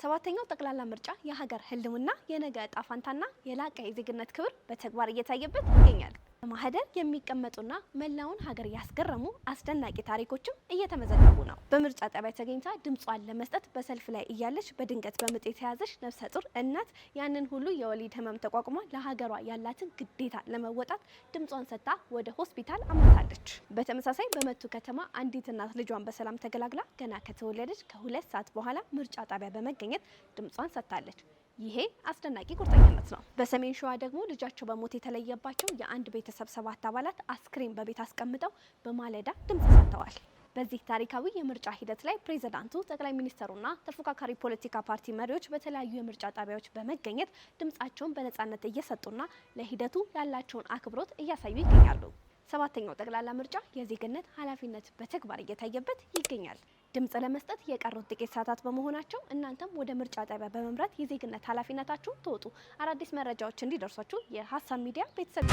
ሰባተኛው ጠቅላላ ምርጫ የሀገር ህልውና የነገ ዕጣ ፈንታና የላቀ የዜግነት ክብር በተግባር እየታየበት ይገኛል። በማህደር የሚቀመጡና መላውን ሀገር ያስገረሙ አስደናቂ ታሪኮችም እየተመዘገቡ ነው። በምርጫ ጣቢያ ተገኝታ ድምጿን ለመስጠት በሰልፍ ላይ እያለች በድንገት በምጥ የተያዘች ነፍሰ ጡር እናት ያንን ሁሉ የወሊድ ህመም ተቋቁማ ለሀገሯ ያላትን ግዴታ ለመወጣት ድምጿን ሰጥታ ወደ ሆስፒታል አምርታለች። በተመሳሳይ በመቱ ከተማ አንዲት እናት ልጇን በሰላም ተገላግላ ገና ከተወለደች ከ2 ሰዓት በኋላ ምርጫ ጣቢያ በመገኘት ድምጿን ሰጥታለች። ይሄ አስደናቂ ቁርጠኝነት ነው። በሰሜን ሸዋ ደግሞ ልጃቸው በሞት የተለየባቸው የአንድ ቤተሰብ 7 አባላት አስክሬን በቤት አስቀምጠው በማለዳ ድምጽ ሰጥተዋል። በዚህ ታሪካዊ የምርጫ ሂደት ላይ ፕሬዝዳንቱ፣ ጠቅላይ ሚኒስትሩና ተፎካካሪ ፖለቲካ ፓርቲ መሪዎች በተለያዩ የምርጫ ጣቢያዎች በመገኘት ድምጻቸውን በነጻነት እየሰጡና ለሂደቱ ያላቸውን አክብሮት እያሳዩ ይገኛሉ። ሰባተኛው ጠቅላላ ምርጫ የዜግነት ኃላፊነት በተግባር እየታየበት ይገኛል። ድምጽ ለመስጠት የቀሩት ጥቂት ሰዓታት በመሆናቸው እናንተም ወደ ምርጫ ጣቢያ በመምራት የዜግነት ኃላፊነታችሁን ተወጡ። አዳዲስ መረጃዎች እንዲደርሷችሁ የሀሳብ ሚዲያ ቤተሰብ